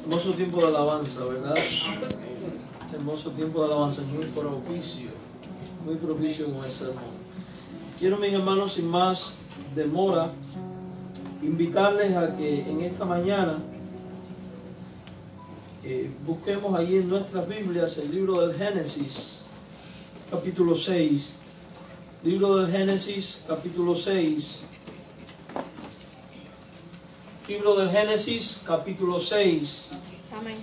Hermoso tiempo de alabanza, ¿verdad? Hermoso tiempo de alabanza, muy propicio con el sermón. Quiero, mis hermanos, sin más demora, invitarles a que en esta mañana busquemos allí en nuestras Biblias el libro del Génesis, capítulo 6. Libro del Génesis, capítulo 6. Libro del Génesis, capítulo 6. Amén.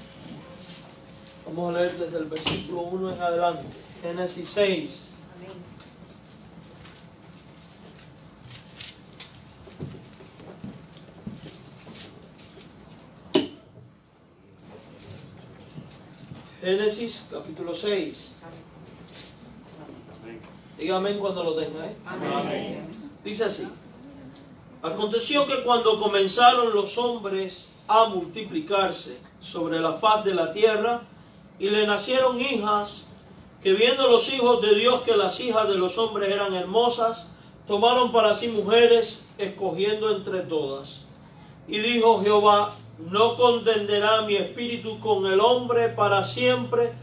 Vamos a leer desde el versículo 1 en adelante. Génesis 6. Amén. Génesis, capítulo 6. Dígame cuando lo tenga, ¿eh? Amén. Dice así: aconteció que cuando comenzaron los hombres a multiplicarse sobre la faz de la tierra, y le nacieron hijas, que viendo los hijos de Dios que las hijas de los hombres eran hermosas, tomaron para sí mujeres, escogiendo entre todas. Y dijo Jehová: no contenderá mi espíritu con el hombre para siempre,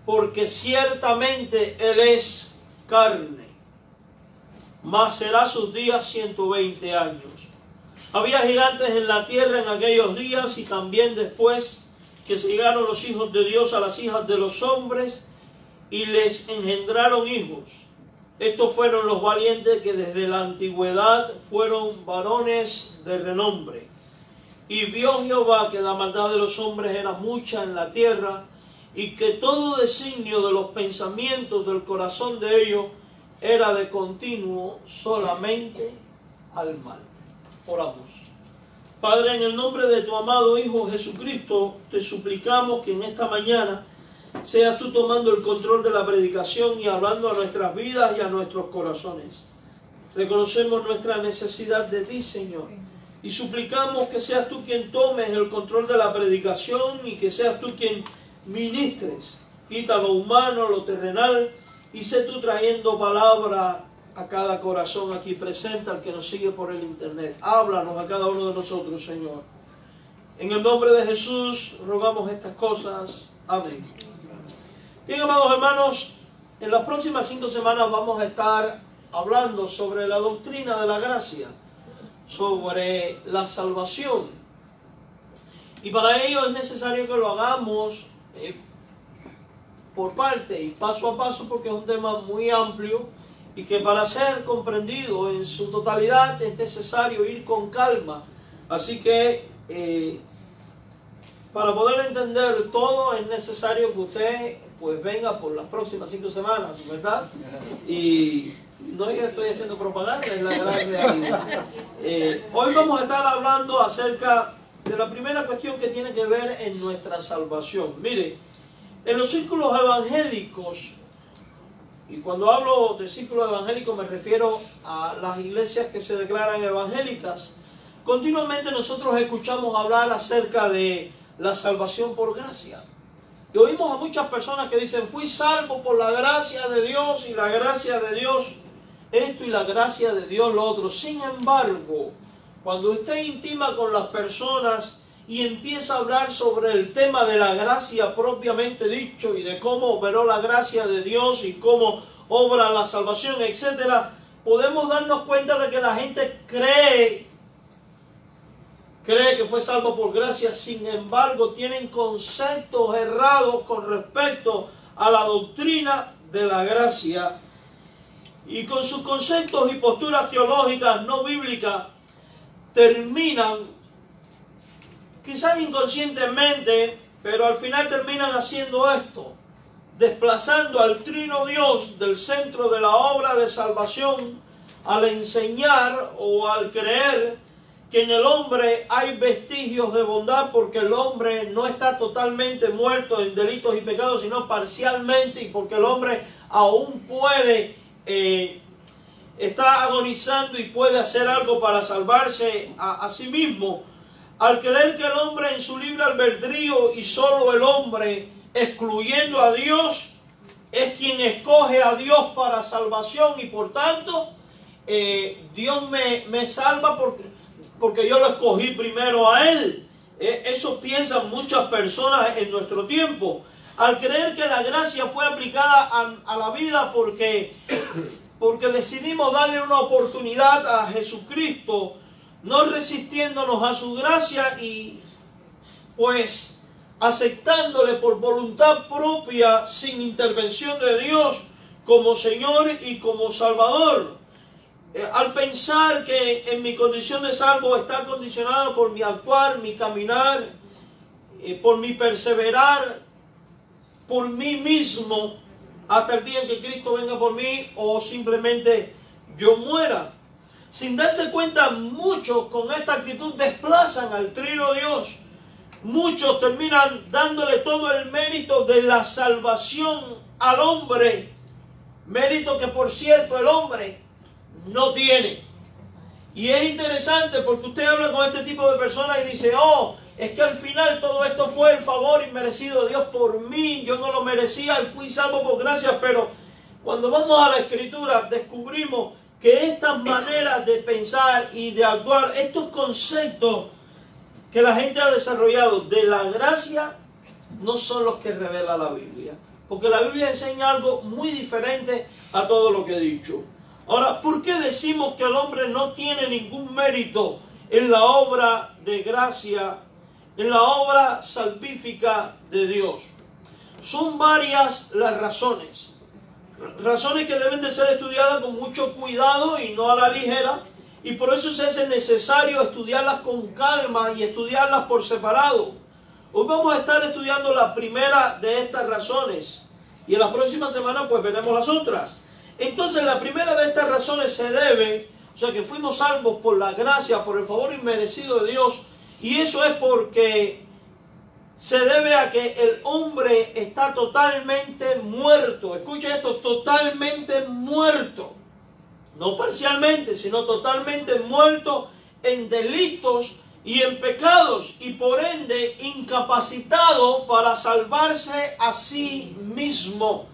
porque ciertamente él es carne, mas será sus días 120 años. Había gigantes en la tierra en aquellos días, y también después que se llegaron los hijos de Dios a las hijas de los hombres, y les engendraron hijos. Estos fueron los valientes que desde la antigüedad fueron varones de renombre. Y vio Jehová que la maldad de los hombres era mucha en la tierra, y que todo designio de los pensamientos del corazón de ellos era de continuo solamente al mal. Oramos. Padre, en el nombre de tu amado Hijo Jesucristo, te suplicamos que en esta mañana seas tú tomando el control de la predicación y hablando a nuestras vidas y a nuestros corazones. Reconocemos nuestra necesidad de ti, Señor, y suplicamos que seas tú quien tomes el control de la predicación y que seas tú quien ministres. Quita lo humano, lo terrenal, y sé tú trayendo palabra a cada corazón aquí presente, al que nos sigue por el internet. Háblanos a cada uno de nosotros, Señor. En el nombre de Jesús rogamos estas cosas. Amén. Bien, amados hermanos, en las próximas 5 semanas vamos a estar hablando sobre la doctrina de la gracia, sobre la salvación. Y para ello es necesario que lo hagamos por parte y paso a paso, porque es un tema muy amplio y que para ser comprendido en su totalidad es necesario ir con calma. Así que para poder entender todo es necesario que usted pues venga por las próximas 5 semanas, ¿verdad? Y no yo estoy haciendo propaganda, es la gran realidad. Hoy vamos a estar hablando acerca de la primera cuestión que tiene que ver en nuestra salvación. Mire, en los círculos evangélicos, y cuando hablo de círculos evangélicos me refiero a las iglesias que se declaran evangélicas, continuamente nosotros escuchamos hablar acerca de la salvación por gracia. Y oímos a muchas personas que dicen: fui salvo por la gracia de Dios, y la gracia de Dios esto y la gracia de Dios lo otro. Sin embargo, cuando usted intima con las personas y empieza a hablar sobre el tema de la gracia propiamente dicho, y de cómo operó la gracia de Dios y cómo obra la salvación, etc., podemos darnos cuenta de que la gente cree que fue salvo por gracia. Sin embargo, tienen conceptos errados con respecto a la doctrina de la gracia, y con sus conceptos y posturas teológicas no bíblicas terminan, quizás inconscientemente, pero al final terminan haciendo esto: desplazando al trino Dios del centro de la obra de salvación, al enseñar o al creer que en el hombre hay vestigios de bondad, porque el hombre no está totalmente muerto en delitos y pecados, sino parcialmente, y porque el hombre aún puede, está agonizando y puede hacer algo para salvarse a sí mismo. Al creer que el hombre en su libre albedrío, y solo el hombre, excluyendo a Dios, es quien escoge a Dios para salvación, y por tanto Dios me salva porque yo lo escogí primero a Él. Eso piensan muchas personas en nuestro tiempo. Al creer que la gracia fue aplicada a la vida porque decidimos darle una oportunidad a Jesucristo, no resistiéndonos a su gracia y pues aceptándole por voluntad propia sin intervención de Dios como Señor y como Salvador. Al pensar que en mi condición de salvo está condicionada por mi actuar, mi caminar, por mi perseverar, por mí mismo, hasta el día en que Cristo venga por mí o simplemente yo muera. Sin darse cuenta, muchos con esta actitud desplazan al Trino Dios. Muchos terminan dándole todo el mérito de la salvación al hombre. Mérito que, por cierto, el hombre no tiene. Y es interesante porque usted habla con este tipo de personas y dice, oh, es que al final todo esto fue el favor inmerecido de Dios por mí, yo no lo merecía y fui salvo por gracia. Pero cuando vamos a la Escritura descubrimos que estas maneras de pensar y de actuar, estos conceptos que la gente ha desarrollado de la gracia, no son los que revela la Biblia. Porque la Biblia enseña algo muy diferente a todo lo que he dicho. Ahora, ¿por qué decimos que el hombre no tiene ningún mérito en la obra de gracia, en la obra salvífica de Dios? Son varias las razones. Razones que deben de ser estudiadas con mucho cuidado y no a la ligera. Y por eso se hace necesario estudiarlas con calma y estudiarlas por separado. Hoy vamos a estar estudiando la primera de estas razones. Y en la próxima semana pues veremos las otras. Entonces la primera de estas razones se debe, o sea que fuimos salvos por la gracia, por el favor inmerecido de Dios. Y eso es porque se debe a que el hombre está totalmente muerto. Escucha esto, totalmente muerto. No parcialmente, sino totalmente muerto en delitos y en pecados. Y por ende incapacitado para salvarse a sí mismo.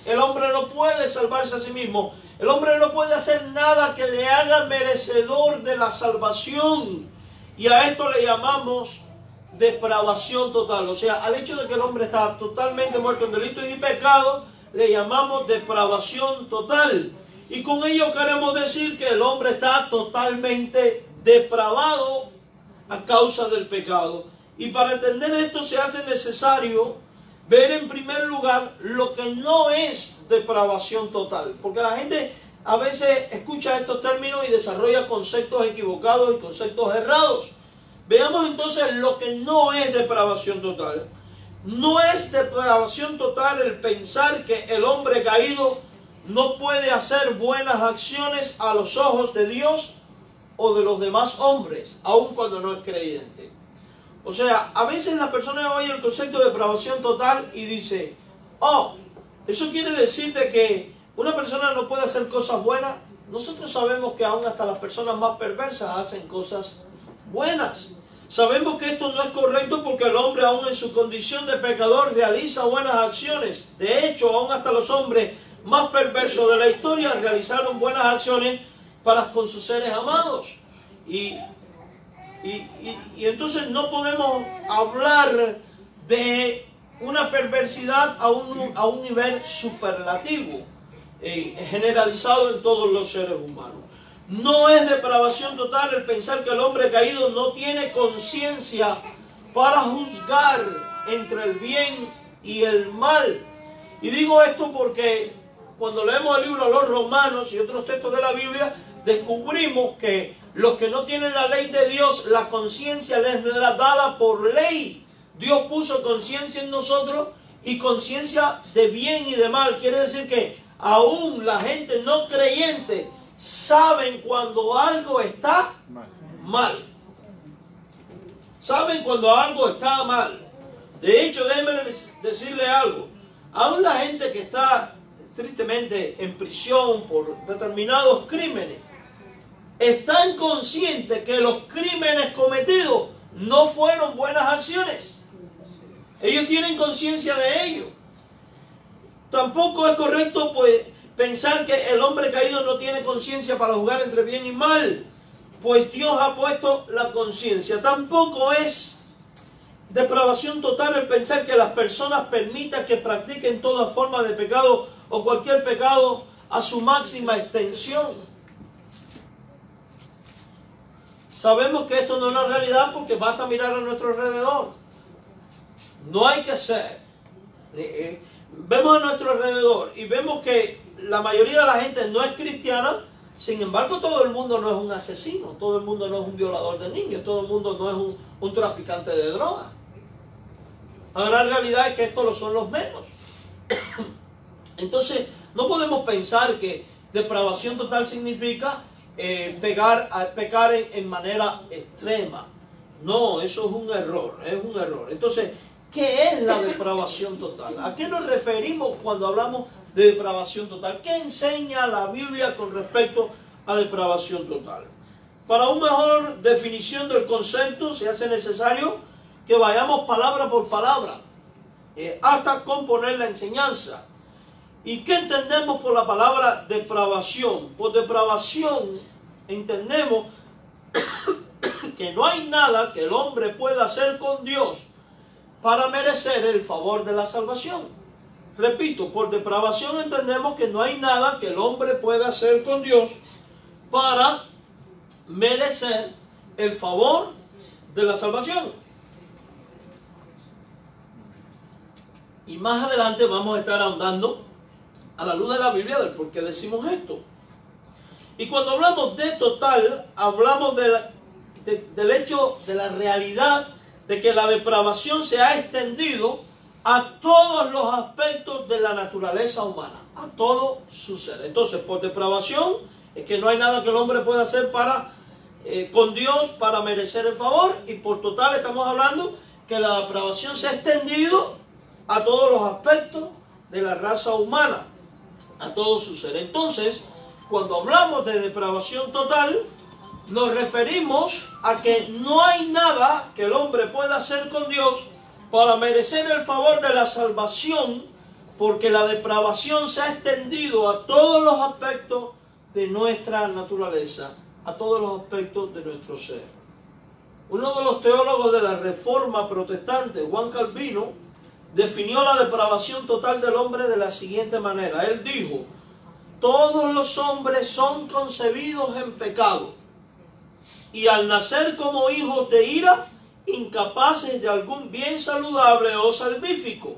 El hombre no puede salvarse a sí mismo. El hombre no puede hacer nada que le haga merecedor de la salvación. Y a esto le llamamos depravación total. O sea, al hecho de que el hombre está totalmente muerto en delitos y pecados, le llamamos depravación total. Y con ello queremos decir que el hombre está totalmente depravado a causa del pecado. Y para entender esto se hace necesario ver en primer lugar lo que no es depravación total. Porque la gente a veces escucha estos términos y desarrolla conceptos equivocados y conceptos errados. Veamos entonces lo que no es depravación total. No es depravación total el pensar que el hombre caído no puede hacer buenas acciones a los ojos de Dios o de los demás hombres, aun cuando no es creyente. O sea, a veces la persona oye el concepto de depravación total y dice, oh, eso quiere decir de que una persona no puede hacer cosas buenas. Nosotros sabemos que aún hasta las personas más perversas hacen cosas buenas. Sabemos que esto no es correcto porque el hombre aún en su condición de pecador realiza buenas acciones. De hecho, aún hasta los hombres más perversos de la historia realizaron buenas acciones para con sus seres amados. Y entonces no podemos hablar de una perversidad a un nivel superlativo, generalizado en todos los seres humanos. No es depravación total el pensar que el hombre caído no tiene conciencia para juzgar entre el bien y el mal. Y digo esto porque cuando leemos el libro de los Romanos y otros textos de la Biblia, descubrimos que los que no tienen la ley de Dios, la conciencia les es dada por ley. Dios puso conciencia en nosotros y conciencia de bien y de mal. Quiere decir que aún la gente no creyente saben cuando algo está mal. Saben cuando algo está mal. De hecho, déjenme decirle algo. Aún la gente que está tristemente en prisión por determinados crímenes, están conscientes que los crímenes cometidos no fueron buenas acciones. Ellos tienen conciencia de ello. Tampoco es correcto pues pensar que el hombre caído no tiene conciencia para juzgar entre bien y mal, pues Dios ha puesto la conciencia. Tampoco es Depravación total es pensar que las personas permitan que practiquen toda forma de pecado o cualquier pecado a su máxima extensión. Sabemos que esto no es una realidad porque basta mirar a nuestro alrededor. No hay que ser. Vemos a nuestro alrededor y vemos que la mayoría de la gente no es cristiana. Sin embargo, todo el mundo no es un asesino, todo el mundo no es un violador de niños, todo el mundo no es un traficante de drogas. La gran realidad es que estos lo son los menos. Entonces, no podemos pensar que depravación total significa pecar en manera extrema. No, eso es un error, es un error. Entonces, ¿qué es la depravación total? ¿A qué nos referimos cuando hablamos de depravación total? ¿Qué enseña la Biblia con respecto a depravación total? Para una mejor definición del concepto se hace necesario que vayamos palabra por palabra hasta componer la enseñanza. ¿Y qué entendemos por la palabra depravación? Por depravación entendemos que no hay nada que el hombre pueda hacer con Dios para merecer el favor de la salvación. Repito, por depravación entendemos que no hay nada que el hombre pueda hacer con Dios para merecer el favor de la salvación. Y más adelante vamos a estar ahondando a la luz de la Biblia del por qué decimos esto. Y cuando hablamos de total, hablamos del hecho, de la realidad de que la depravación se ha extendido a todos los aspectos de la naturaleza humana, a todo su ser. Entonces, por depravación es que no hay nada que el hombre pueda hacer con Dios para merecer el favor, y por total estamos hablando que la depravación se ha extendido a todos los aspectos de la raza humana, a todo su ser. Entonces, cuando hablamos de depravación total, nos referimos a que no hay nada que el hombre pueda hacer con Dios para merecer el favor de la salvación, porque la depravación se ha extendido a todos los aspectos de nuestra naturaleza, a todos los aspectos de nuestro ser. Uno de los teólogos de la Reforma Protestante, Juan Calvino, definió la depravación total del hombre de la siguiente manera. Él dijo: todos los hombres son concebidos en pecado, y al nacer como hijos de ira, incapaces de algún bien saludable o salvífico,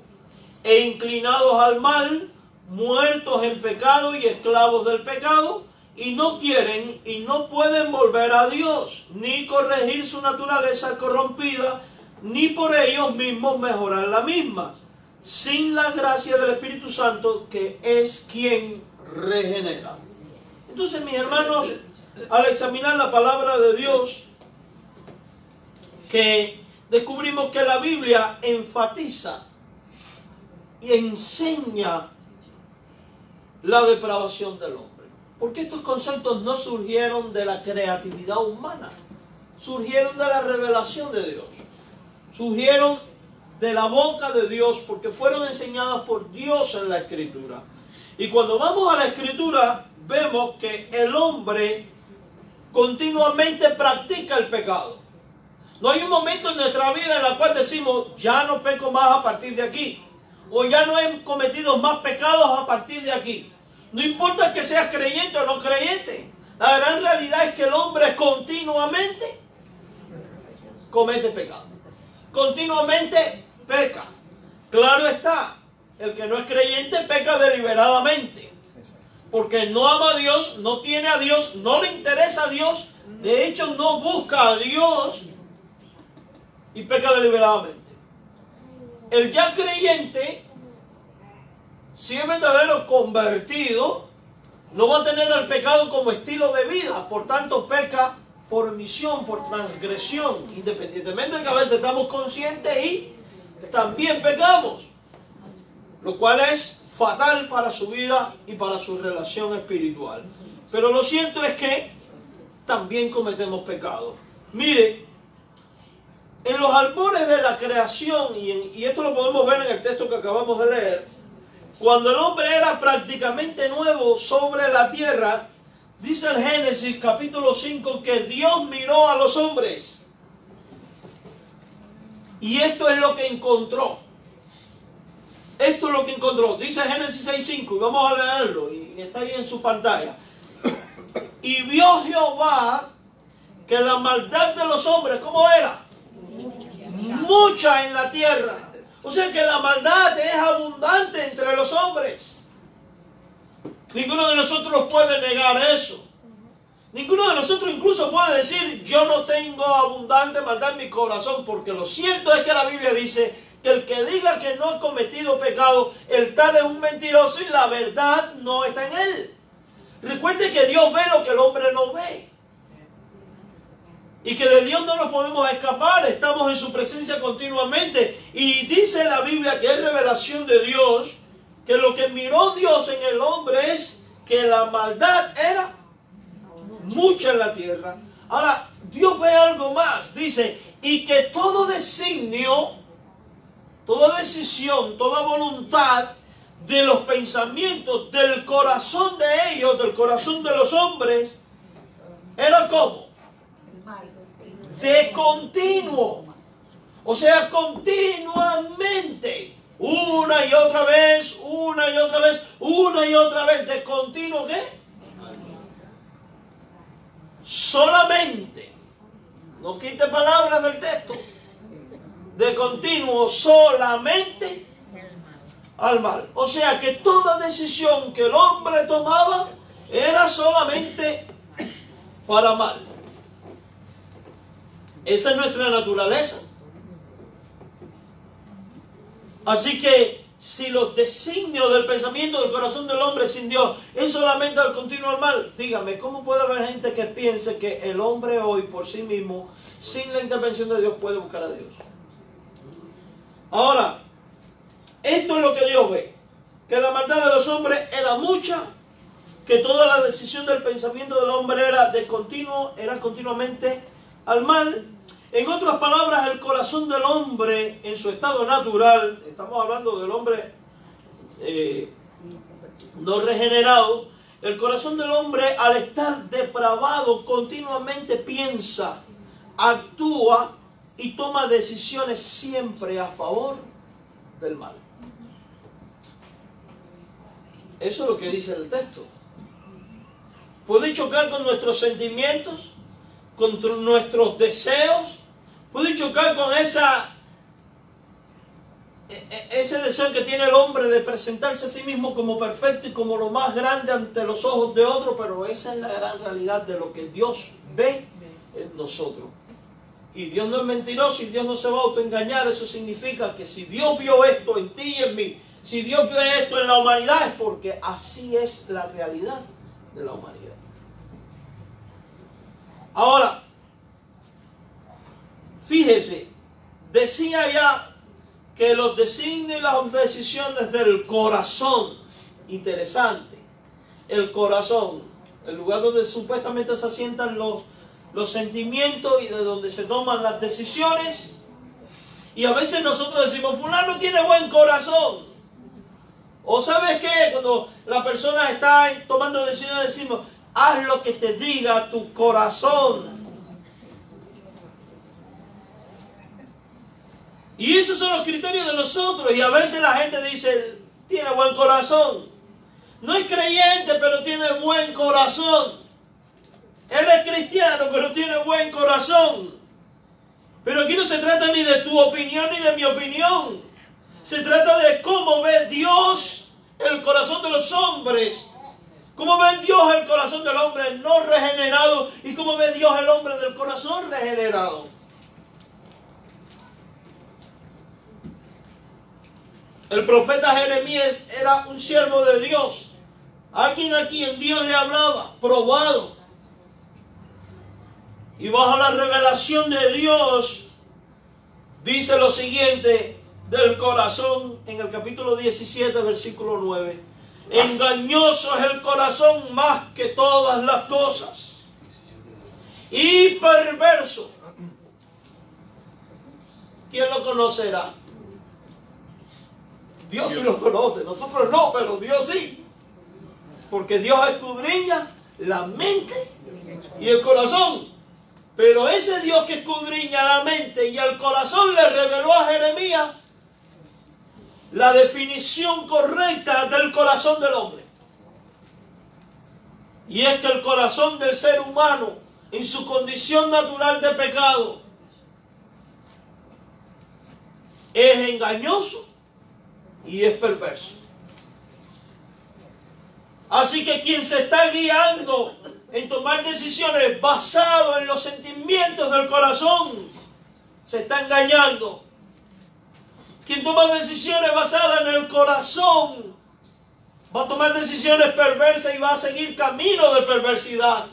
e inclinados al mal, muertos en pecado y esclavos del pecado, y no quieren y no pueden volver a Dios, ni corregir su naturaleza corrompida, ni por ellos mismos mejorar la misma, sin la gracia del Espíritu Santo, que es quien regenera. Entonces, mis hermanos, al examinar la palabra de Dios, que descubrimos que la Biblia enfatiza y enseña la depravación del hombre. Porque estos conceptos no surgieron de la creatividad humana, surgieron de la revelación de Dios, surgieron de la boca de Dios, porque fueron enseñadas por Dios en la Escritura. Y cuando vamos a la Escritura, vemos que el hombre continuamente practica el pecado. No hay un momento en nuestra vida en el cual decimos: ya no peco más a partir de aquí, o ya no he cometido más pecados a partir de aquí. No importa que seas creyente o no creyente, la gran realidad es que el hombre continuamente comete pecado, continuamente peca. Claro está, el que no es creyente peca deliberadamente, porque no ama a Dios, no tiene a Dios, no le interesa a Dios, de hecho no busca a Dios, y peca deliberadamente. El ya creyente, si es verdadero convertido, no va a tener el pecado como estilo de vida, por tanto peca por omisión, por transgresión, independientemente de que a veces estamos conscientes y también pecamos, lo cual es fatal para su vida y para su relación espiritual. Pero lo cierto es que también cometemos pecado. Mire, en los albores de la creación, y esto lo podemos ver en el texto que acabamos de leer, cuando el hombre era prácticamente nuevo sobre la tierra, dice el Génesis capítulo 5 que Dios miró a los hombres Y esto es lo que encontró. Esto es lo que encontró. Dice Génesis 6:5 y vamos a leerlo. Y está ahí en su pantalla. Y vio Jehová que la maldad de los hombres, ¿cómo era? Mucha en la tierra. O sea que la maldad es abundante entre los hombres. Ninguno de nosotros puede negar eso. Ninguno de nosotros incluso puede decir, yo no tengo abundante maldad en mi corazón, porque lo cierto es que la Biblia dice que el que diga que no ha cometido pecado, el tal es un mentiroso y la verdad no está en él. Recuerde que Dios ve lo que el hombre no ve. Y que de Dios no nos podemos escapar, estamos en su presencia continuamente. Y dice la Biblia que es revelación de Dios, que lo que miró Dios en el hombre es que la maldad era mucha en la tierra. Ahora, Dios ve algo más, dice, y que todo designio, toda decisión, toda voluntad de los pensamientos del corazón de ellos, del corazón de los hombres, era como de continuo, o sea, continuamente, una y otra vez, una y otra vez, una y otra vez, de continuo, ¿qué? Solamente, no quite palabras del texto, de continuo, solamente al mal. O sea que toda decisión que el hombre tomaba era solamente para mal. Esa es nuestra naturaleza. Así que si los designios del pensamiento del corazón del hombre sin Dios es solamente al continuo al mal, dígame, ¿cómo puede haber gente que piense que el hombre hoy por sí mismo, sin la intervención de Dios, puede buscar a Dios? Ahora, esto es lo que Dios ve, que la maldad de los hombres era mucha, que toda la decisión del pensamiento del hombre era de continuo, era continuamente al mal. En otras palabras, el corazón del hombre en su estado natural, estamos hablando del hombre no regenerado, el corazón del hombre al estar depravado continuamente piensa, actúa y toma decisiones siempre a favor del mal. Eso es lo que dice el texto. Puede chocar con nuestros sentimientos, con nuestros deseos, puede chocar con ese deseo que tiene el hombre de presentarse a sí mismo como perfecto y como lo más grande ante los ojos de otro, pero esa es la gran realidad de lo que Dios ve en nosotros. Y Dios no es mentiroso y Dios no se va a autoengañar. Eso significa que si Dios vio esto en ti y en mí, si Dios vio esto en la humanidad, es porque así es la realidad de la humanidad. Ahora, fíjese, decía ya que los designios y las decisiones del corazón, interesante, el corazón, el lugar donde supuestamente se asientan los sentimientos y de donde se toman las decisiones. Y a veces nosotros decimos, fulano tiene buen corazón. O ¿sabes qué? Cuando la persona está tomando decisiones decimos, haz lo que te diga tu corazón. Y esos son los criterios de nosotros. Y a veces la gente dice, tiene buen corazón. No es creyente, pero tiene buen corazón. Él es cristiano, pero tiene buen corazón. Pero aquí no se trata ni de tu opinión ni de mi opinión. Se trata de cómo ve Dios el corazón de los hombres. Cómo ve Dios el corazón del hombre no regenerado y cómo ve Dios el hombre del corazón regenerado. El profeta Jeremías era un siervo de Dios. Alguien a quien Dios le hablaba, probado. Y bajo la revelación de Dios, dice lo siguiente del corazón en el capítulo 17, versículo 9. Engañoso es el corazón más que todas las cosas. Y perverso. ¿Quién lo conocerá? Dios sí lo conoce, nosotros no, pero Dios sí. Porque Dios escudriña la mente y el corazón. Pero ese Dios que escudriña la mente y el corazón le reveló a Jeremías la definición correcta del corazón del hombre. Y es que el corazón del ser humano, en su condición natural de pecado, es engañoso y es perverso. Así que quien se está guiando en tomar decisiones basadas en los sentimientos del corazón, se está engañando. Quien toma decisiones basadas en el corazón, va a tomar decisiones perversas y va a seguir camino de perversidad.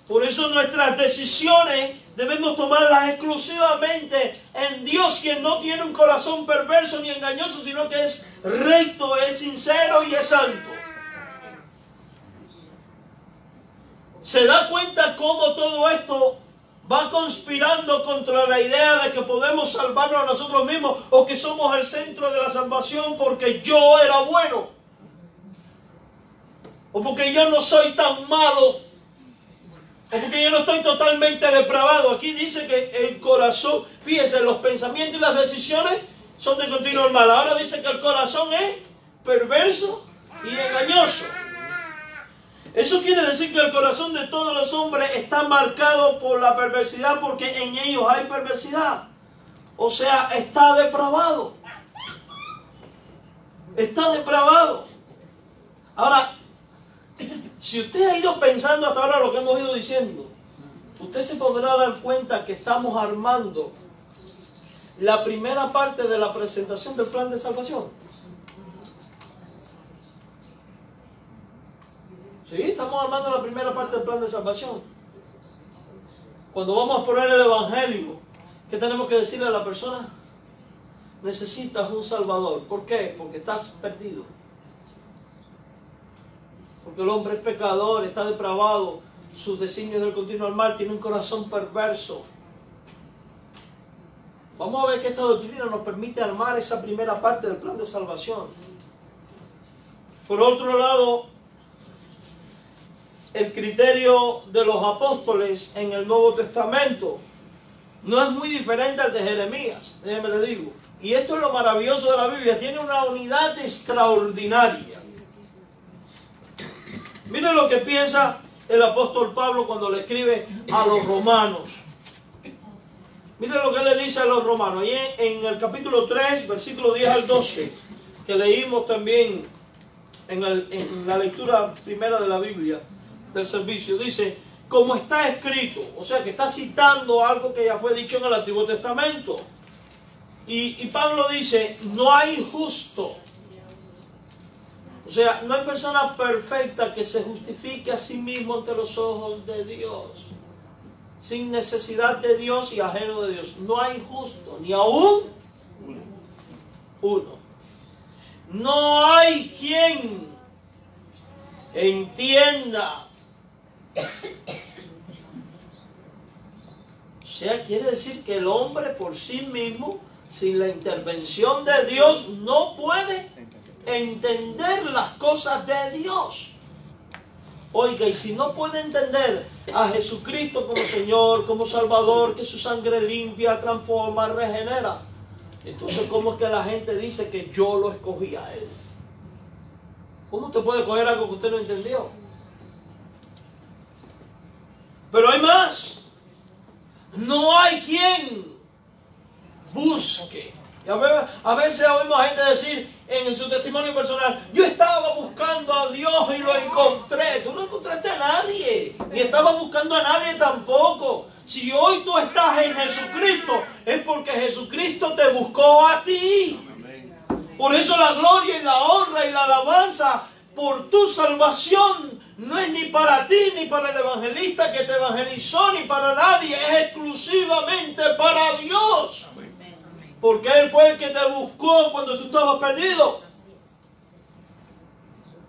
Por eso nuestras decisiones debemos tomarlas exclusivamente en Dios, quien no tiene un corazón perverso ni engañoso, sino que es recto, es sincero y es santo. ¿Se da cuenta cómo todo esto va conspirando contra la idea de que podemos salvarnos a nosotros mismos o que somos el centro de la salvación porque yo era bueno? O porque yo no soy tan malo, o porque yo no estoy totalmente depravado. Aquí dice que el corazón, fíjese, los pensamientos y las decisiones son de continuo mal. Ahora dice que el corazón es perverso y engañoso. Eso quiere decir que el corazón de todos los hombres está marcado por la perversidad, porque en ellos hay perversidad. O sea, está depravado. Está depravado. Ahora, si usted ha ido pensando hasta ahora lo que hemos ido diciendo, usted se podrá dar cuenta que estamos armando la primera parte de la presentación del plan de salvación. Sí, estamos armando la primera parte del plan de salvación. Cuando vamos a poner el Evangelio, ¿qué tenemos que decirle a la persona? Necesitas un Salvador. ¿Por qué? Porque estás perdido. Porque el hombre es pecador, está depravado, sus designios del continuo al mal, tiene un corazón perverso. Vamos a ver que esta doctrina nos permite armar esa primera parte del plan de salvación. Por otro lado, el criterio de los apóstoles en el Nuevo Testamento no es muy diferente al de Jeremías, déjeme le digo. Y esto es lo maravilloso de la Biblia, tiene una unidad extraordinaria. Miren lo que piensa el apóstol Pablo cuando le escribe a los romanos. Miren lo que le dice a los romanos. Y en el capítulo 3, versículo 10 al 12, que leímos también en la lectura primera de la Biblia, del servicio, dice, como está escrito, o sea que está citando algo que ya fue dicho en el Antiguo Testamento. Y Pablo dice, no hay justo. O sea, no hay persona perfecta que se justifique a sí mismo ante los ojos de Dios, sin necesidad de Dios y ajeno de Dios. No hay justo, ni aún uno. No hay quien entienda. O sea, quiere decir que el hombre por sí mismo, sin la intervención de Dios, no puede entender las cosas de Dios. Oiga, y si no puede entender a Jesucristo como Señor, como Salvador, que su sangre limpia, transforma, regenera, entonces ¿cómo es que la gente dice que yo lo escogí a Él? ¿Cómo usted puede coger algo que usted no entendió? Pero hay más. No hay quien busque. Y a veces oímos a gente decir en su testimonio personal, yo estaba buscando a Dios y lo encontré. Tú no encontraste a nadie, ni estabas buscando a nadie tampoco. Si hoy tú estás en Jesucristo, es porque Jesucristo te buscó a ti. Por eso la gloria y la honra y la alabanza por tu salvación no es ni para ti, ni para el evangelista que te evangelizó, ni para nadie. Es exclusivamente para Dios. Porque Él fue el que te buscó cuando tú estabas perdido.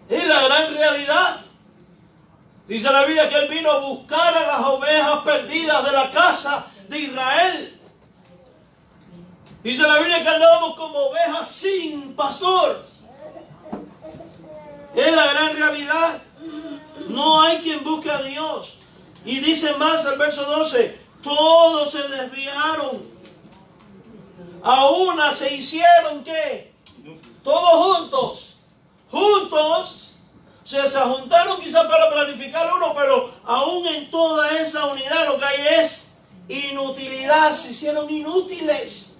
Es la gran realidad. Dice la Biblia que Él vino a buscar a las ovejas perdidas de la casa de Israel. Dice la Biblia que andábamos como ovejas sin pastor. Es la gran realidad. No hay quien busque a Dios. Y dice más el verso 12, Todos se desviaron. A una se hicieron, ¿qué? Todos juntos. Juntos. O sea, se juntaron quizás para planificar uno, pero aún en toda esa unidad lo que hay es inutilidad. Se hicieron inútiles.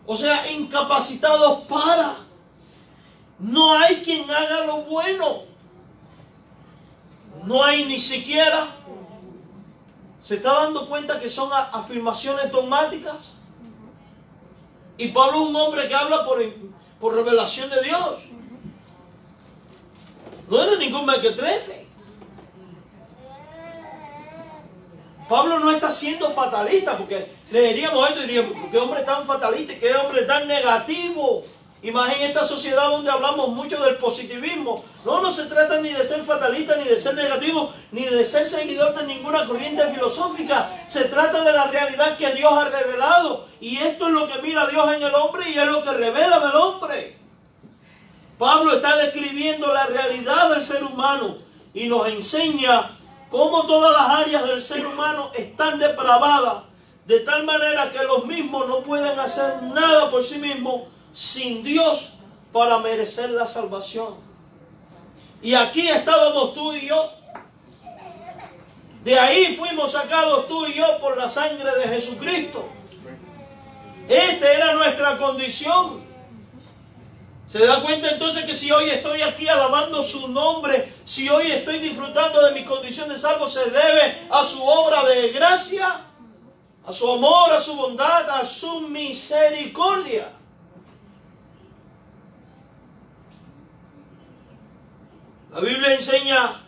O sea, incapacitados para. No hay quien haga lo bueno. No hay ni siquiera. ¿Se está dando cuenta que son afirmaciones dogmáticas? Y Pablo es un hombre que habla por revelación de Dios. No era ningún mequetrefe. Pablo no está siendo fatalista, porque leeríamos esto y diríamos, ¿qué hombre tan fatalista? ¿Qué hombre tan negativo? Y más en esta sociedad donde hablamos mucho del positivismo. No se trata ni de ser fatalista, ni de ser negativo, ni de ser seguidor de ninguna corriente filosófica. Se trata de la realidad que Dios ha revelado. Y esto es lo que mira Dios en el hombre y es lo que revela del hombre. Pablo está describiendo la realidad del ser humano y nos enseña cómo todas las áreas del ser humano están depravadas, de tal manera que los mismos no pueden hacer nada por sí mismos sin Dios para merecer la salvación. Y aquí estábamos tú y yo. De ahí fuimos sacados tú y yo por la sangre de Jesucristo. Esta era nuestra condición. ¿Se da cuenta entonces que si hoy estoy aquí alabando su nombre, si hoy estoy disfrutando de mi condición de salvo, se debe a su obra de gracia, a su amor, a su bondad, a su misericordia? La Biblia enseña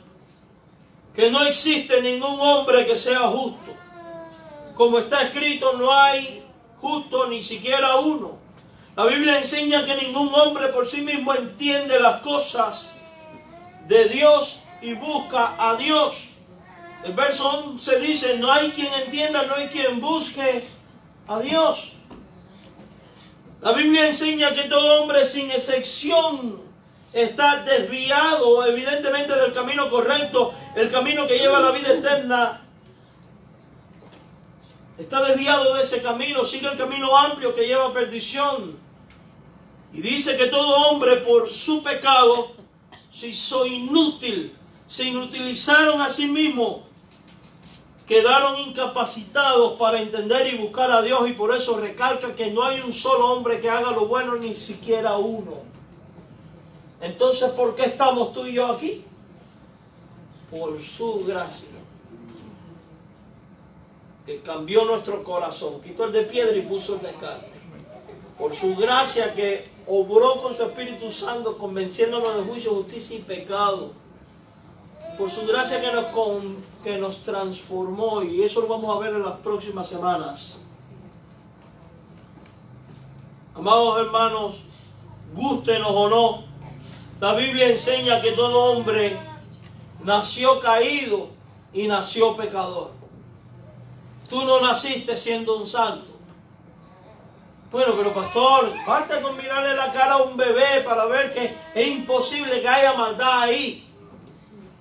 que no existe ningún hombre que sea justo. Como está escrito, no hay justo ni siquiera uno. La Biblia enseña que ningún hombre por sí mismo entiende las cosas de Dios y busca a Dios. El verso 11 dice, no hay quien entienda, no hay quien busque a Dios. La Biblia enseña que todo hombre sin excepción está desviado evidentemente del camino correcto, el camino que lleva a la vida eterna. Está desviado de ese camino, sigue el camino amplio que lleva a perdición. Y dice que todo hombre por su pecado se hizo inútil, se inutilizaron a sí mismos, quedaron incapacitados para entender y buscar a Dios, y por eso recalca que no hay un solo hombre que haga lo bueno, ni siquiera uno. Entonces, ¿por qué estamos tú y yo aquí? Por su gracia, que cambió nuestro corazón, quitó el de piedra y puso el de carne. Por su gracia que obró con su Espíritu Santo, convenciéndonos de juicio, justicia y pecado. Por su gracia que nos transformó, y eso lo vamos a ver en las próximas semanas. Amados hermanos, gústenos o no, la Biblia enseña que todo hombre nació caído y nació pecador. Tú no naciste siendo un santo. Bueno, pero pastor, basta con mirarle la cara a un bebé para ver que es imposible que haya maldad ahí.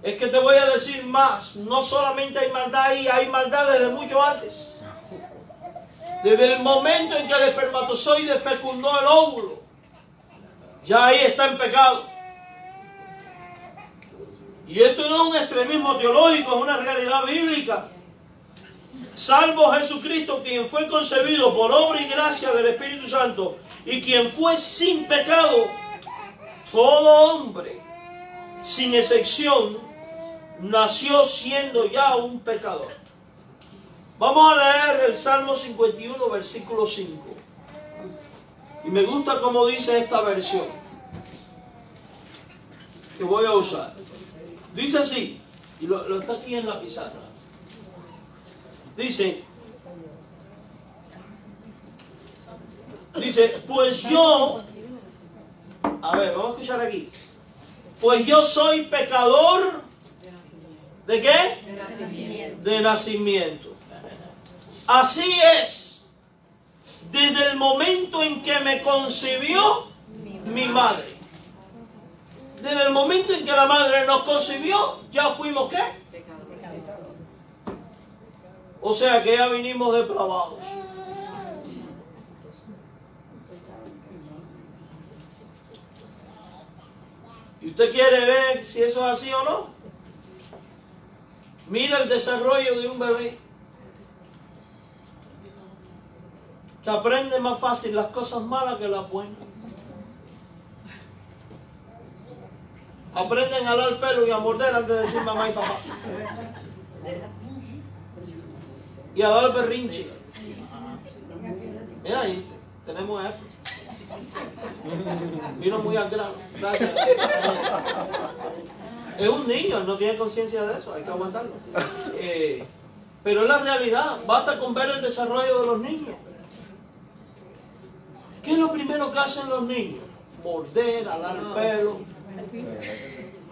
Es que te voy a decir más, no solamente hay maldad ahí, hay maldad desde mucho antes. Desde el momento en que el espermatozoide fecundó el óvulo, ya ahí está en pecado. Y esto no es un extremismo teológico, es una realidad bíblica. Salvo Jesucristo, quien fue concebido por obra y gracia del Espíritu Santo, y quien fue sin pecado, todo hombre, sin excepción, nació siendo ya un pecador. Vamos a leer el Salmo 51, versículo 5. Y me gusta cómo dice esta versión que voy a usar. Dice así, y lo está aquí en la pizarra. Dice, pues yo, a ver, vamos a escuchar aquí. Pues yo soy pecador, ¿de qué? De nacimiento. De nacimiento. Así es, desde el momento en que me concibió mi madre. Desde el momento en que la madre nos concibió, ya fuimos ¿qué? O sea que ya vinimos depravados. ¿Y usted quiere ver si eso es así o no? Mira el desarrollo de un bebé, que aprende más fácil las cosas malas que las buenas. Aprenden a jalar pelo y a morder antes de decir mamá y papá. Y a dar berrinche. Mira ahí, tenemos ejemplos. Vino muy al grano. Gracias. Es un niño, no tiene conciencia de eso, hay que aguantarlo. Pero es la realidad, basta con ver el desarrollo de los niños. ¿Qué es lo primero que hacen los niños? Morder, alar pelo.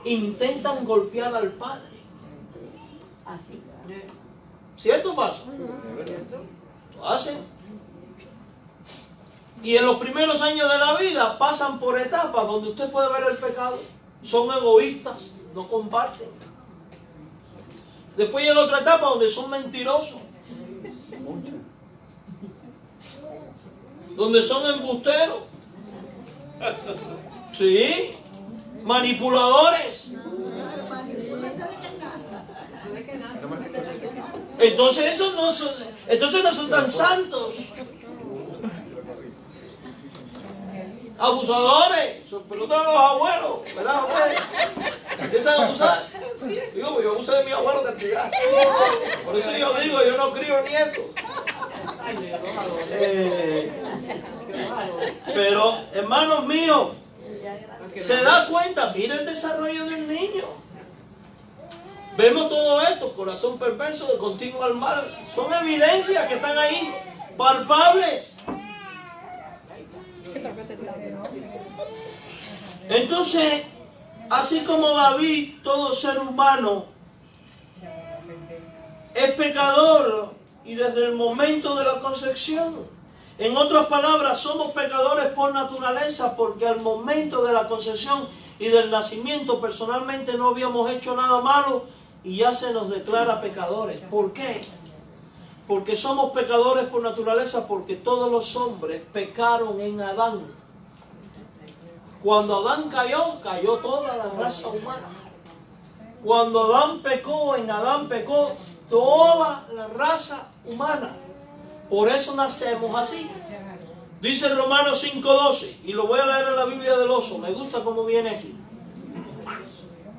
Intentan golpear al padre. ¿Cierto o falso? Lo hacen. Y en los primeros años de la vida pasan por etapas donde usted puede ver el pecado. Son egoístas, no comparten. Después llega otra etapa donde son mentirosos. Donde son embusteros. Sí. Manipuladores. Entonces esos no son tan santos. Abusadores. Pregúntale a los abuelos, ¿verdad, abuelos? ¿Empiezan a abusar? Digo, yo abusé de mi abuelo cantidad. Por eso yo digo, yo no crío nietos. Pero, hermanos míos, se da cuenta, mira el desarrollo del niño. Vemos todo esto, corazón perverso de continuo al mal. Son evidencias que están ahí, palpables. Entonces, así como David, todo ser humano es pecador y desde el momento de la concepción. En otras palabras, somos pecadores por naturaleza porque al momento de la concepción y del nacimiento personalmente no habíamos hecho nada malo y ya se nos declara pecadores. ¿Por qué? Porque somos pecadores por naturaleza porque todos los hombres pecaron en Adán. Cuando Adán cayó, cayó toda la raza humana. Cuando Adán pecó, en Adán pecó toda la raza humana. Por eso nacemos así. Dice Romanos 5:12, y lo voy a leer en la Biblia del Oso, me gusta cómo viene aquí.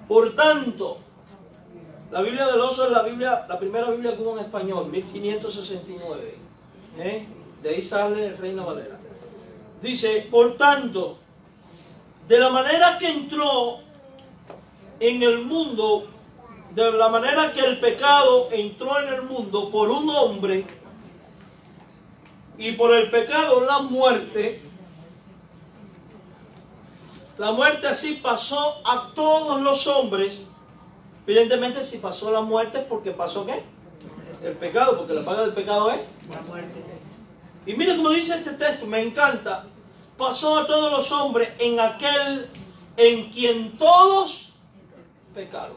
Por tanto, la Biblia del Oso es la primera Biblia que hubo en español, 1569. De ahí sale Reina Valera. Dice, por tanto, de la manera que entró en el mundo, de la manera que el pecado entró en el mundo por un hombre, y por el pecado la muerte así pasó a todos los hombres. Evidentemente si pasó la muerte es porque pasó ¿qué? El pecado, porque la paga del pecado es la muerte. Y mire cómo dice este texto, me encanta. Pasó a todos los hombres en aquel en quien todos pecaron.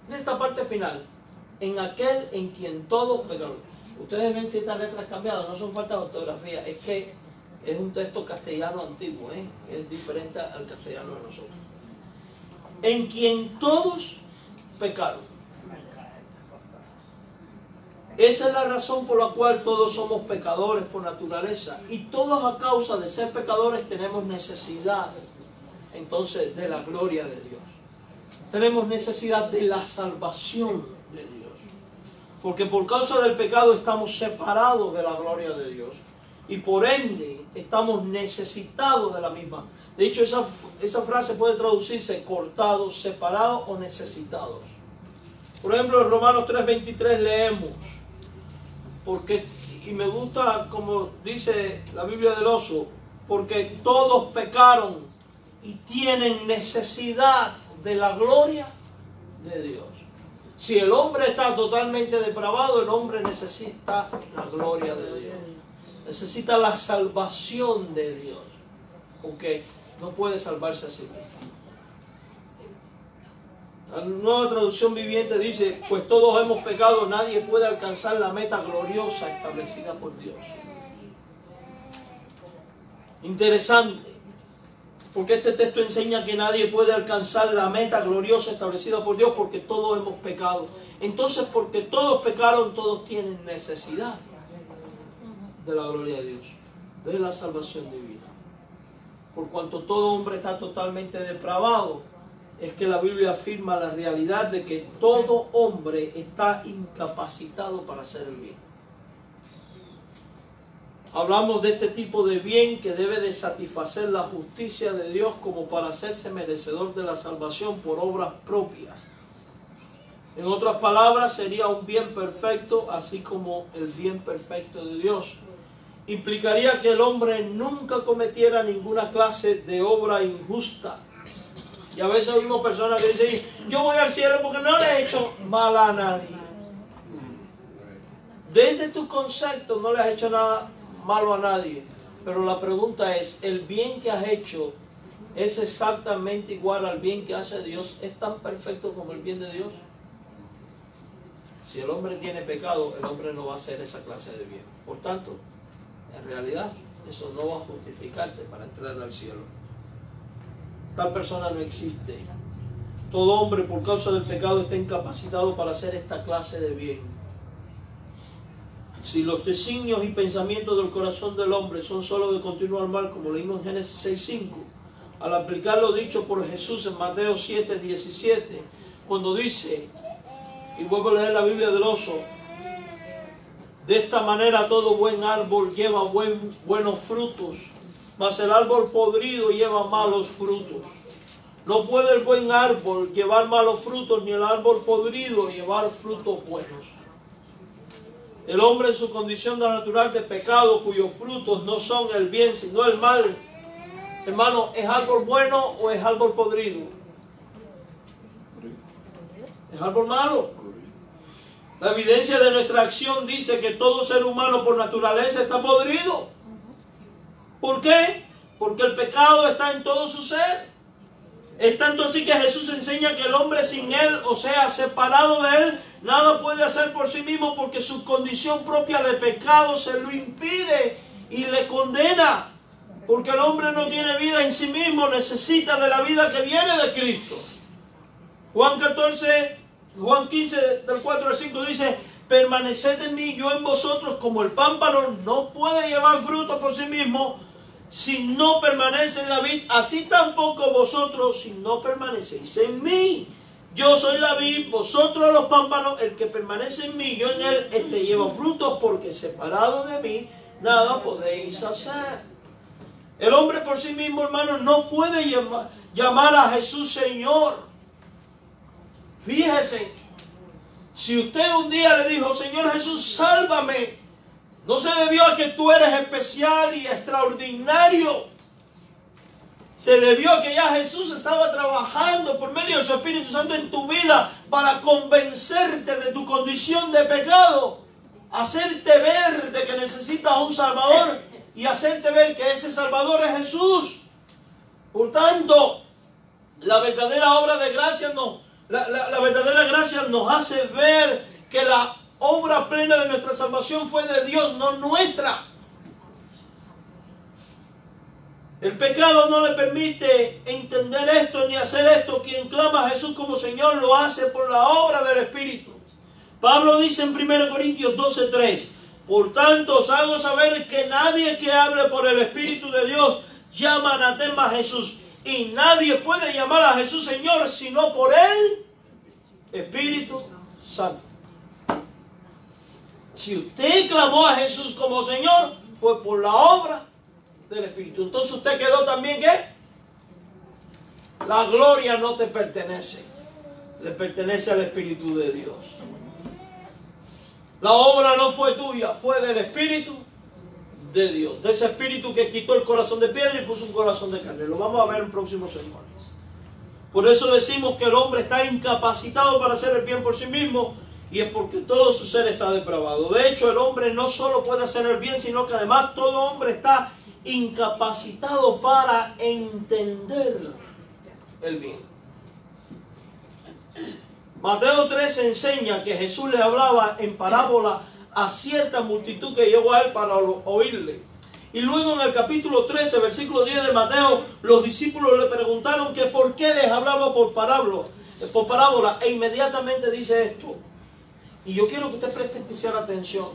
En esta parte final, en aquel en quien todos pecaron. Ustedes ven ciertas letras cambiadas, no son falta de ortografía, es que es un texto castellano antiguo, es diferente al castellano de nosotros. En quien todos pecaron. Esa es la razón por la cual todos somos pecadores por naturaleza. Y todos a causa de ser pecadores tenemos necesidad, entonces, de la gloria de Dios. Tenemos necesidad de la salvación de Dios. Porque por causa del pecado estamos separados de la gloria de Dios. Y por ende estamos necesitados de la misma. De hecho, esa frase puede traducirse cortados, separados o necesitados. Por ejemplo, en Romanos 3:23 leemos. Porque, y me gusta como dice la Biblia del Oso, porque todos pecaron y tienen necesidad de la gloria de Dios. Si el hombre está totalmente depravado, el hombre necesita la gloria de Dios. Necesita la salvación de Dios. Porque no puede salvarse a sí mismo. La Nueva Traducción Viviente dice, pues todos hemos pecado, nadie puede alcanzar la meta gloriosa establecida por Dios. Interesante, porque este texto enseña que nadie puede alcanzar la meta gloriosa establecida por Dios porque todos hemos pecado. Entonces, porque todos pecaron, todos tienen necesidad de la gloria de Dios, de la salvación divina. Por cuanto todo hombre está totalmente depravado, es que la Biblia afirma la realidad de que todo hombre está incapacitado para hacer el bien. Hablamos de este tipo de bien que debe de satisfacer la justicia de Dios como para hacerse merecedor de la salvación por obras propias. En otras palabras, sería un bien perfecto, así como el bien perfecto de Dios. Implicaría que el hombre nunca cometiera ninguna clase de obra injusta. Y a veces oímos personas que dicen, yo voy al cielo porque no le he hecho mal a nadie. Desde tu concepto no le has hecho nada malo a nadie. Pero la pregunta es, ¿el bien que has hecho es exactamente igual al bien que hace Dios? ¿Es tan perfecto como el bien de Dios? Si el hombre tiene pecado, el hombre no va a hacer esa clase de bien. Por tanto, en realidad, eso no va a justificarte para entrar al cielo. Tal persona no existe. Todo hombre por causa del pecado está incapacitado para hacer esta clase de bien. Si los designios y pensamientos del corazón del hombre son solo de continuar mal, como leímos en Génesis 6:5, al aplicar lo dicho por Jesús en Mateo 7:17, cuando dice, y vuelvo a leer la Biblia del Oso, de esta manera todo buen árbol lleva buenos frutos, mas el árbol podrido lleva malos frutos. No puede el buen árbol llevar malos frutos, ni el árbol podrido llevar frutos buenos. El hombre en su condición natural de pecado, cuyos frutos no son el bien, sino el mal, hermano, ¿es árbol bueno o es árbol podrido? ¿Es árbol malo? La evidencia de nuestra acción dice que todo ser humano por naturaleza está podrido. ¿Por qué? Porque el pecado está en todo su ser. Es tanto así que Jesús enseña que el hombre sin Él, o sea, separado de Él, nada puede hacer por sí mismo porque su condición propia de pecado se lo impide y le condena. Porque el hombre no tiene vida en sí mismo, necesita de la vida que viene de Cristo. Juan 15, del 4 al 5 dice, permaneced en mí, yo en vosotros, como el pámpano no puede llevar fruto por sí mismo, si no permanece en la vid, así tampoco vosotros, si no permanecéis en mí. Yo soy la vid, vosotros los pámpanos, el que permanece en mí, yo en él, este lleva frutos, porque separado de mí, nada podéis hacer. El hombre por sí mismo, hermano, no puede llamar a Jesús Señor. Fíjese, si usted un día le dijo, Señor Jesús, sálvame, no se debió a que tú eres especial y extraordinario. Se debió a que ya Jesús estaba trabajando por medio de su Espíritu Santo en tu vida para convencerte de tu condición de pecado, hacerte ver de que necesitas un Salvador y hacerte ver que ese Salvador es Jesús. Por tanto, la verdadera obra de gracia la verdadera gracia nos hace ver que la obra plena de nuestra salvación fue de Dios, no nuestra. El pecado no le permite entender esto ni hacer esto. Quien clama a Jesús como Señor lo hace por la obra del Espíritu. Pablo dice en 1 Corintios 12:3, por tanto os hago saber que nadie que hable por el Espíritu de Dios llama anatema a Jesús. Y nadie puede llamar a Jesús Señor sino por el Espíritu Santo. Si usted clamó a Jesús como Señor, fue por la obra del Espíritu. Entonces usted quedó también, ¿qué? La gloria no te pertenece. Le pertenece al Espíritu de Dios. La obra no fue tuya, fue del Espíritu de Dios. De ese Espíritu que quitó el corazón de piedra y puso un corazón de carne. Lo vamos a ver en próximos sermones. Por eso decimos que el hombre está incapacitado para hacer el bien por sí mismo, y es porque todo su ser está depravado. De hecho, el hombre no solo puede hacer el bien, sino que además todo hombre está incapacitado para entender el bien. Mateo 3 enseña que Jesús le hablaba en parábola a cierta multitud que llegó a él para oírle. Y luego en el capítulo 13, versículo 10 de Mateo, los discípulos le preguntaron que por qué les hablaba por parábola, e inmediatamente dice esto. Y yo quiero que usted preste especial atención,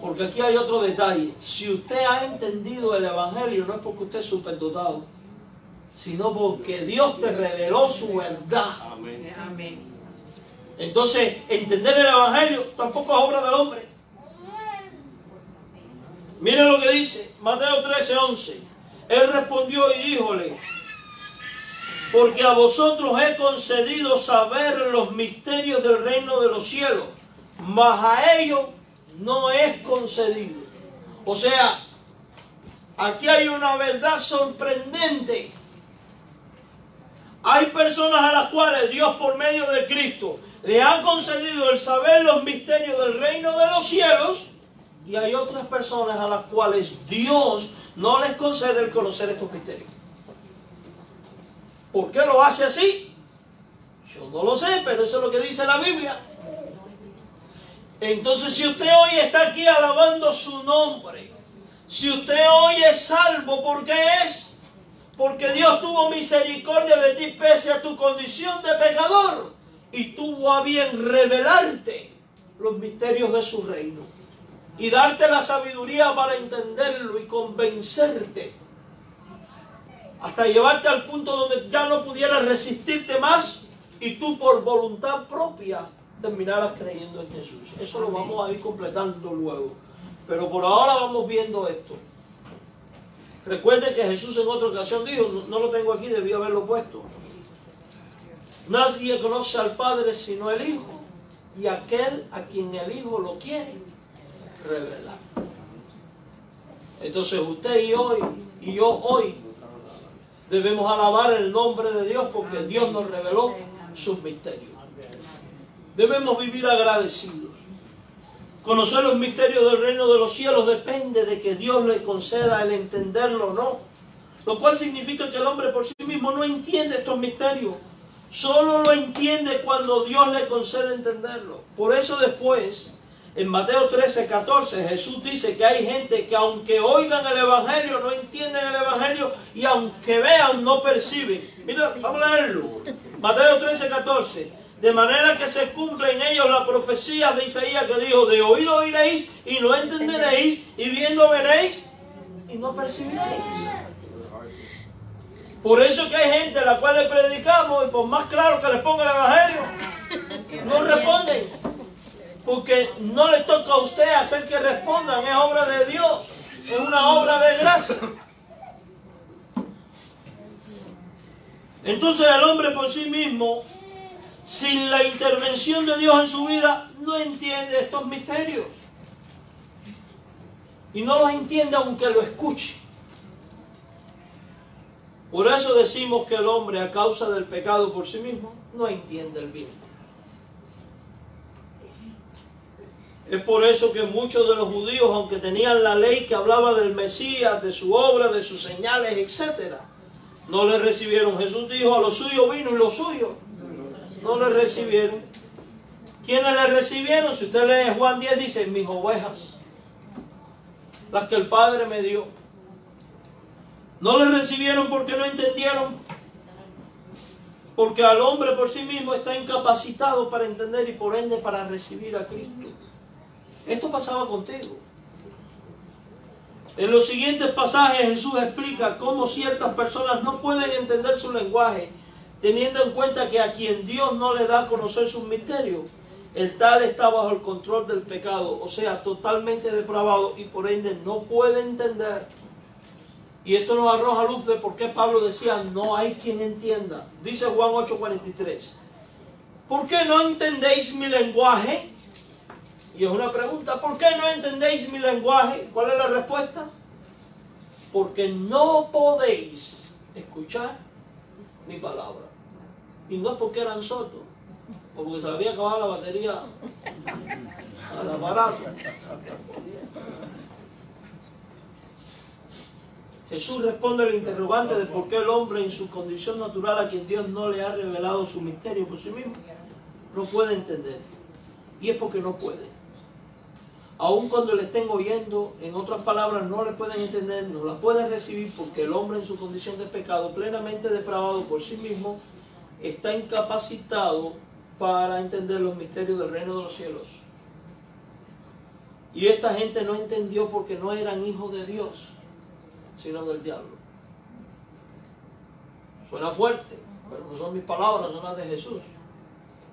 porque aquí hay otro detalle. Si usted ha entendido el Evangelio, no es porque usted es superdotado, sino porque Dios te reveló su verdad. Amén. Amén. Entonces, entender el Evangelio tampoco es obra del hombre. Miren lo que dice Mateo 13:11. Él respondió y díjole: porque a vosotros he concedido saber los misterios del reino de los cielos, mas a ellos no es concedido. O sea, aquí hay una verdad sorprendente. Hay personas a las cuales Dios, por medio de Cristo, le ha concedido el saber los misterios del reino de los cielos, y hay otras personas a las cuales Dios no les concede el conocer estos misterios. ¿Por qué lo hace así? Yo no lo sé, pero eso es lo que dice la Biblia. Entonces, si usted hoy está aquí alabando su nombre, si usted hoy es salvo, ¿por qué es? Porque Dios tuvo misericordia de ti pese a tu condición de pecador y tuvo a bien revelarte los misterios de su reino y darte la sabiduría para entenderlo y convencerte hasta llevarte al punto donde ya no pudieras resistirte más y tú por voluntad propia terminaras creyendo en Jesús. Eso lo vamos a ir completando luego, pero por ahora vamos viendo esto. Recuerden que Jesús en otra ocasión dijo, no lo tengo aquí, debí haberlo puesto: nadie conoce al Padre sino el Hijo, y aquel a quien el Hijo lo quiere revelar. Entonces usted y yo hoy debemos alabar el nombre de Dios porque Dios nos reveló sus misterios. Debemos vivir agradecidos. Conocer los misterios del reino de los cielos depende de que Dios le conceda el entenderlo o no. Lo cual significa que el hombre por sí mismo no entiende estos misterios. Solo lo entiende cuando Dios le concede entenderlo. Por eso después, en Mateo 13:14, Jesús dice que hay gente que aunque oigan el Evangelio, no entienden el Evangelio, y aunque vean, no perciben. Mira, vamos a leerlo. Mateo 13:14. De manera que se cumple en ellos la profecía de Isaías que dijo: de oído oiréis y no entenderéis, y viendo veréis y no percibiréis. Por eso que hay gente a la cual le predicamos, y por más claro que les ponga el Evangelio, no responden. Porque no le toca a usted hacer que respondan, es obra de Dios, es una obra de gracia. Entonces el hombre por sí mismo, sin la intervención de Dios en su vida, no entiende estos misterios. Y no los entiende aunque lo escuche. Por eso decimos que el hombre, a causa del pecado por sí mismo, no entiende el bien. Es por eso que muchos de los judíos, aunque tenían la ley que hablaba del Mesías, de su obra, de sus señales, etc., no le recibieron. Jesús dijo: a los suyos vino y los suyos no le recibieron. ¿Quiénes le recibieron? Si usted lee Juan 10, dice: mis ovejas, las que el Padre me dio. No le recibieron porque no entendieron. Porque al hombre por sí mismo está incapacitado para entender y por ende para recibir a Cristo. Esto pasaba contigo. En los siguientes pasajes Jesús explica cómo ciertas personas no pueden entender su lenguaje, teniendo en cuenta que a quien Dios no le da a conocer sus misterios, el tal está bajo el control del pecado, o sea, totalmente depravado, y por ende no puede entender. Y esto nos arroja luz de por qué Pablo decía: no hay quien entienda. Dice Juan 8:43: ¿por qué no entendéis mi lenguaje? Y es una pregunta: ¿por qué no entendéis mi lenguaje? ¿Cuál es la respuesta? Porque no podéis escuchar mi palabra. Y no es porque eran sordos, o porque se le había acabado la batería al aparato. Jesús responde al interrogante de por qué el hombre en su condición natural, a quien Dios no le ha revelado su misterio por sí mismo, no puede entender. Y es porque no puede. Aun cuando le estén oyendo, en otras palabras, no le pueden entender, no la pueden recibir, porque el hombre en su condición de pecado, plenamente depravado por sí mismo, está incapacitado para entender los misterios del reino de los cielos. Y esta gente no entendió porque no eran hijos de Dios, sino del diablo. Suena fuerte, pero no son mis palabras, son las de Jesús.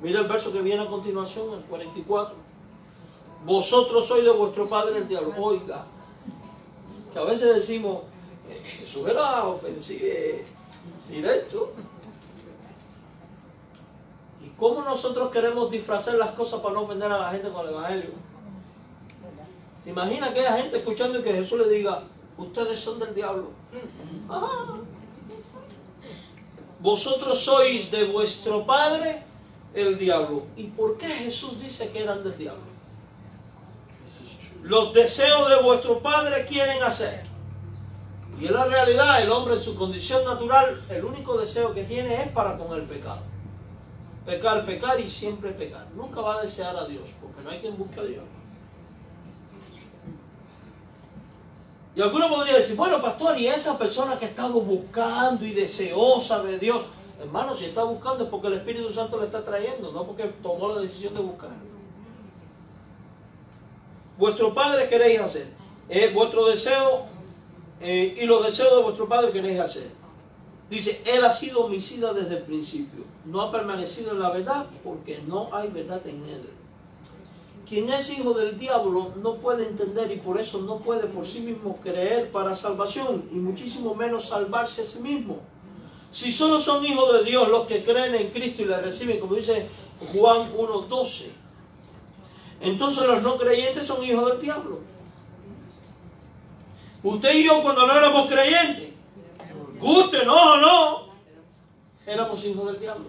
Mira el verso que viene a continuación, el 44. Vosotros sois de vuestro padre el diablo. Oiga, que a veces decimos, Jesús era ofensivo, directo. ¿Y cómo nosotros queremos disfrazar las cosas para no ofender a la gente con el evangelio? ¿Se imagina aquella gente escuchando y que Jesús le diga, ustedes son del diablo? Ajá. Vosotros sois de vuestro padre el diablo. ¿Y por qué Jesús dice que eran del diablo? Los deseos de vuestro padre quieren hacer. Y en la realidad el hombre en su condición natural, el único deseo que tiene es para con el pecado. Pecar, pecar y siempre pecar. Nunca va a desear a Dios, porque no hay quien busque a Dios. Y alguno podría decir, bueno, pastor, y esa persona que ha estado buscando y deseosa de Dios, hermano, si está buscando es porque el Espíritu Santo le está trayendo, no porque tomó la decisión de buscar. Vuestro padre queréis hacer, vuestro deseo y los deseos de vuestro padre queréis hacer. Dice, él ha sido homicida desde el principio, no ha permanecido en la verdad porque no hay verdad en él. Quien es hijo del diablo no puede entender y por eso no puede por sí mismo creer para salvación y muchísimo menos salvarse a sí mismo. Si solo son hijos de Dios los que creen en Cristo y le reciben, como dice Juan 1:12, entonces los no creyentes son hijos del diablo. Usted y yo cuando no éramos creyentes, guste, no o no, éramos hijos del diablo.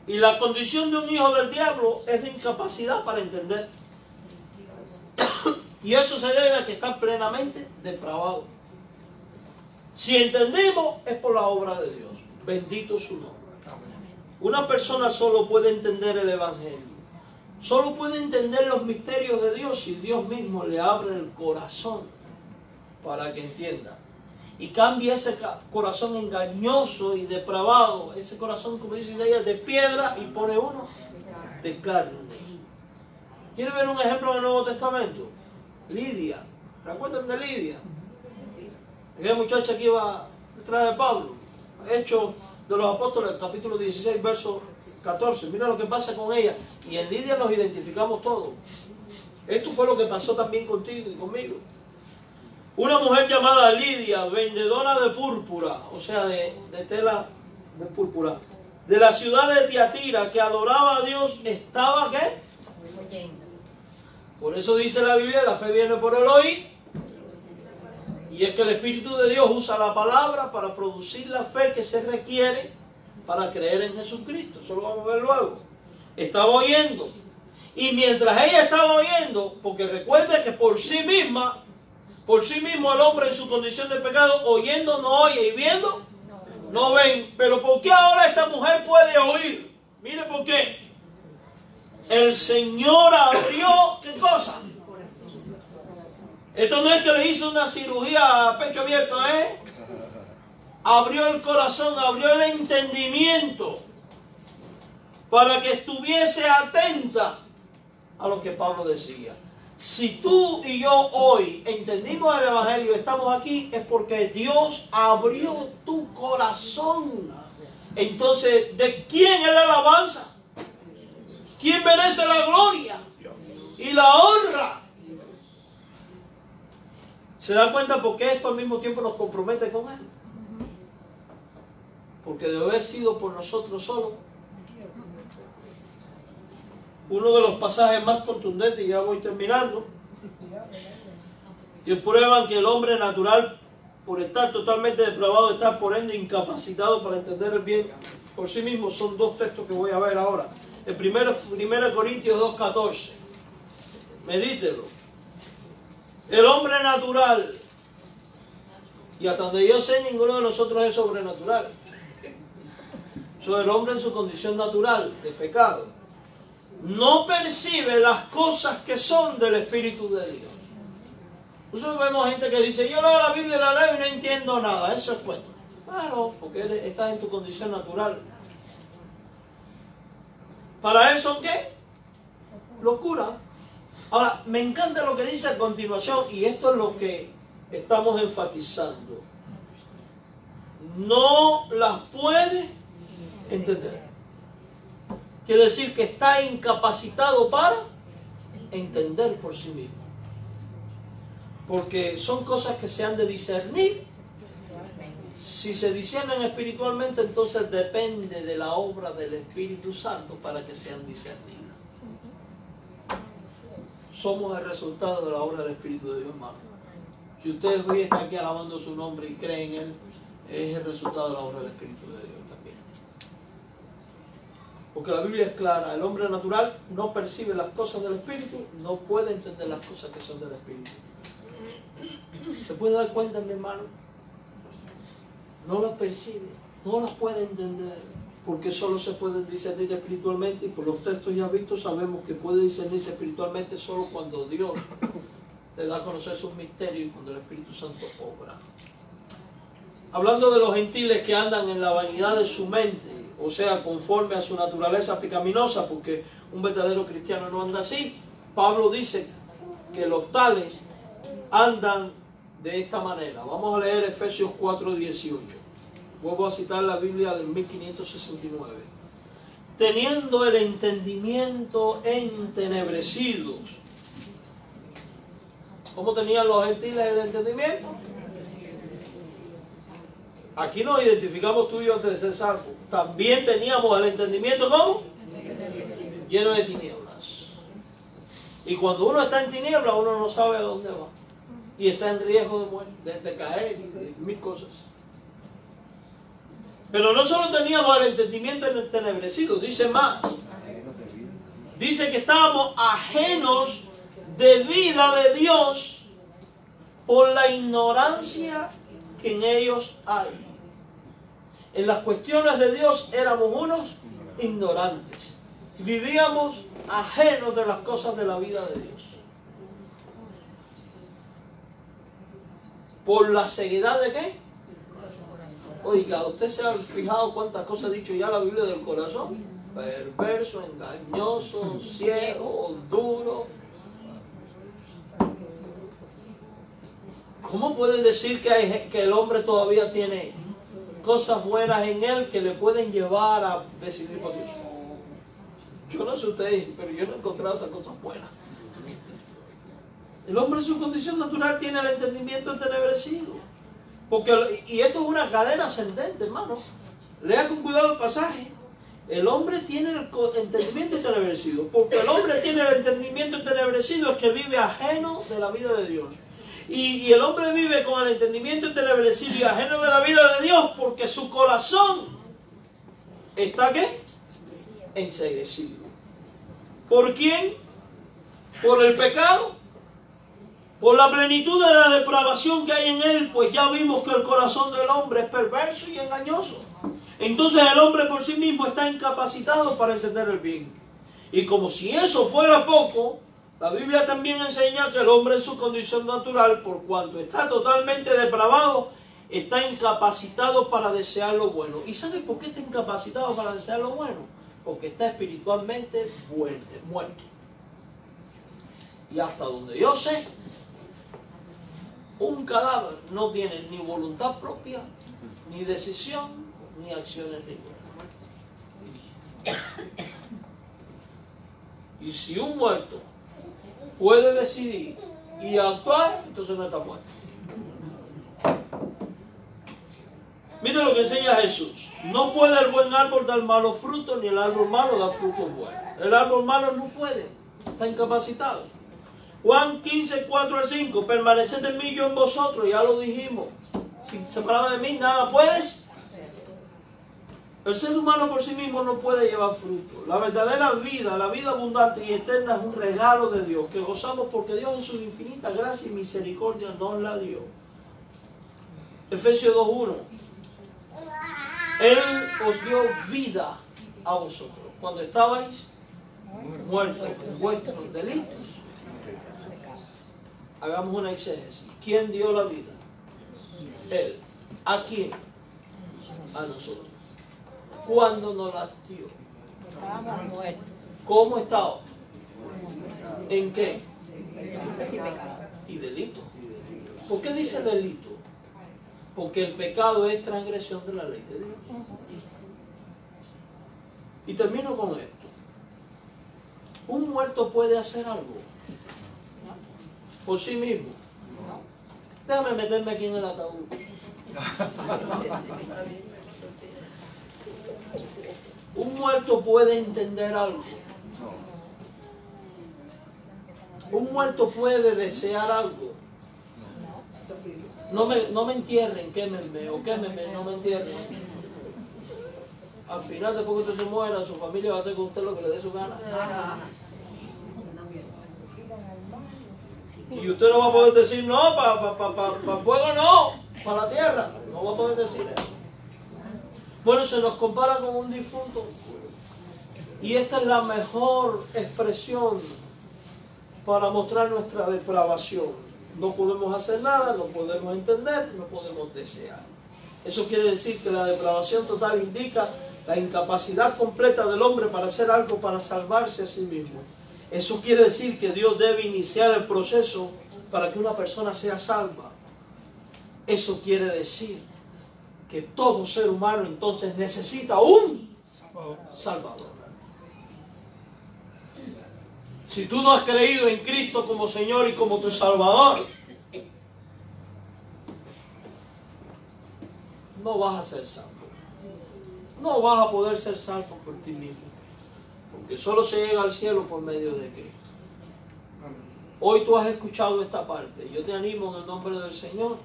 Y la condición de un hijo del diablo es de incapacidad para entender. Y eso se debe a que está plenamente depravado. Si entendemos es por la obra de Dios. Bendito su nombre. Una persona solo puede entender el evangelio. Solo puede entender los misterios de Dios si Dios mismo le abre el corazón para que entienda. Y cambia ese corazón engañoso y depravado, ese corazón, como dice Isaías, de piedra y pone uno de carne. ¿Quiere ver un ejemplo del Nuevo Testamento? Lidia. ¿Recuerdan de Lidia? Aquella muchacha que iba detrás de Pablo. Hechos de los Apóstoles, capítulo 16, verso 14. Mira lo que pasa con ella. Y en Lidia nos identificamos todos. Esto fue lo que pasó también contigo y conmigo. Una mujer llamada Lidia, vendedora de púrpura, o sea, de tela de púrpura, de la ciudad de Tiatira, que adoraba a Dios, estaba ¿qué? Por eso dice la Biblia, la fe viene por el oír. Y es que el Espíritu de Dios usa la palabra para producir la fe que se requiere para creer en Jesucristo. Eso lo vamos a ver luego. Estaba oyendo. Y mientras ella estaba oyendo, porque recuerde que por sí mismo el hombre en su condición de pecado, oyendo no oye y viendo no ven. Pero ¿por qué ahora esta mujer puede oír? Mire por qué. El Señor abrió, ¿qué cosa? Esto no es que le hizo una cirugía a pecho abierto, Abrió el corazón, abrió el entendimiento para que estuviese atenta a lo que Pablo decía. Si tú y yo hoy entendimos el Evangelio y estamos aquí, es porque Dios abrió tu corazón. Entonces, ¿de quién es la alabanza? ¿Quién merece la gloria y la honra? ¿Se da cuenta por qué esto al mismo tiempo nos compromete con Él? Porque debe haber sido por nosotros solos. Uno de los pasajes más contundentes, y ya voy terminando, que prueban que el hombre natural, por estar totalmente depravado, está por ende incapacitado para entender el bien por sí mismo, son dos textos que voy a ver ahora. El primero es 1 Corintios 2:14. Medítelo. El hombre natural, y hasta donde yo sé, ninguno de nosotros es sobrenatural. Eso es el hombre en su condición natural de pecado. No percibe las cosas que son del Espíritu de Dios. Nosotros vemos gente que dice, yo leo la Biblia y la leo y no entiendo nada. Eso es cuento. Claro, porque estás en tu condición natural. Para él son ¿qué? Locura. Ahora, me encanta lo que dice a continuación, y esto es lo que estamos enfatizando. No las puede entender. Quiere decir que está incapacitado para entender por sí mismo. Porque son cosas que se han de discernir. Si se disciernen espiritualmente, entonces depende de la obra del Espíritu Santo para que sean discernidas. Somos el resultado de la obra del Espíritu de Dios, hermano. Si usted hoy está aquí alabando su nombre y cree en Él, es el resultado de la obra del Espíritu de Dios también. Porque la Biblia es clara, el hombre natural no percibe las cosas del Espíritu, no puede entender las cosas que son del Espíritu. ¿Se puede dar cuenta, mi hermano? No las percibe, no las puede entender, porque solo se puede discernir espiritualmente, y por los textos ya vistos sabemos que puede discernirse espiritualmente solo cuando Dios te da a conocer sus misterios y cuando el Espíritu Santo obra. Hablando de los gentiles que andan en la vanidad de su mente, o sea, conforme a su naturaleza pecaminosa, porque un verdadero cristiano no anda así, Pablo dice que los tales andan de esta manera. Vamos a leer Efesios 4:18. Vuelvo a citar la Biblia del 1569. Teniendo el entendimiento entenebrecido. ¿Cómo tenían los gentiles el entendimiento? Aquí nos identificamos tú y yo antes de ser salvos. También teníamos el entendimiento ¿cómo? Lleno de tinieblas. Y cuando uno está en tinieblas, uno no sabe a dónde va. Y está en riesgo de muerte, de caer y de mil cosas. Pero no solo teníamos el entendimiento entenebrecido, dice más. Dice que estábamos ajenos de vida de Dios por la ignorancia que en ellos hay. En las cuestiones de Dios éramos unos ignorantes. Vivíamos ajenos de las cosas de la vida de Dios. ¿Por la ceguedad de qué? Oiga, ¿usted se ha fijado cuántas cosas ha dicho ya la Biblia del corazón? Perverso, engañoso, ciego, duro. ¿Cómo pueden decir que el hombre todavía tiene cosas buenas en él que le pueden llevar a decidir por Dios? Yo no sé ustedes, pero yo no he encontrado esas cosas buenas. El hombre en su condición natural tiene el entendimiento entenebrecido. Y esto es una cadena ascendente, hermano. Lea con cuidado el pasaje. El hombre tiene el entendimiento entenebrecido. Porque el hombre tiene el entendimiento entenebrecido es que vive ajeno de la vida de Dios. Y el hombre vive con el entendimiento entenebrecido y ajeno de la vida de Dios porque su corazón está ¿qué? Enceguecido. ¿Por quién? ¿Por el pecado? Por la plenitud de la depravación que hay en él, pues ya vimos que el corazón del hombre es perverso y engañoso. Entonces el hombre por sí mismo está incapacitado para entender el bien. Y como si eso fuera poco, la Biblia también enseña que el hombre en su condición natural, por cuanto está totalmente depravado, está incapacitado para desear lo bueno. ¿Y sabe por qué está incapacitado para desear lo bueno? Porque está espiritualmente muerto. Y hasta donde yo sé, un cadáver no tiene ni voluntad propia, ni decisión, ni acciones libres. Y si un muerto puede decidir y actuar, entonces no está muerto. Miren lo que enseña Jesús. No puede el buen árbol dar malos frutos, ni el árbol malo dar frutos buenos. El árbol malo no puede, está incapacitado. Juan 15, 4 al 5. Permaneced en mí, yo en vosotros. Ya lo dijimos. Si separado de mí, nada puedes. El ser humano por sí mismo no puede llevar fruto. La verdadera vida, la vida abundante y eterna es un regalo de Dios que gozamos porque Dios en su infinita gracia y misericordia nos la dio. Efesios 2:1. Él os dio vida a vosotros cuando estabais muertos en vuestros delitos. Hagamos una exégesis. ¿Quién dio la vida? Él. ¿A quién? A nosotros. ¿Cuándo nos las dio? Estábamos muertos. ¿Cómo estaba? ¿En qué? Delitos y pecados. Y delito. ¿Por qué dice delito? Porque el pecado es transgresión de la ley de Dios. Y termino con esto. ¿Un muerto puede hacer algo por sí mismo? Déjame meterme aquí en el ataúd. ¿Un muerto puede entender algo? ¿Un muerto puede desear algo? No me entierren, quémenme, o quémenme, no me entierren. Al final, después que usted se muera, su familia va a hacer con usted lo que le dé su gana. Y usted no va a poder decir, no, para fuego no, para la tierra. No va a poder decir eso. Bueno, se nos compara con un difunto. Y esta es la mejor expresión para mostrar nuestra depravación. No podemos hacer nada, no podemos entender, no podemos desear. Eso quiere decir que la depravación total indica la incapacidad completa del hombre para hacer algo para salvarse a sí mismo. Eso quiere decir que Dios debe iniciar el proceso para que una persona sea salva. Eso quiere decir que todo ser humano entonces necesita un Salvador. Si tú no has creído en Cristo como Señor y como tu Salvador, no vas a ser salvo. No vas a poder ser salvo por ti mismo. Porque solo se llega al cielo por medio de Cristo. Hoy tú has escuchado esta parte. Yo te animo en el nombre del Señor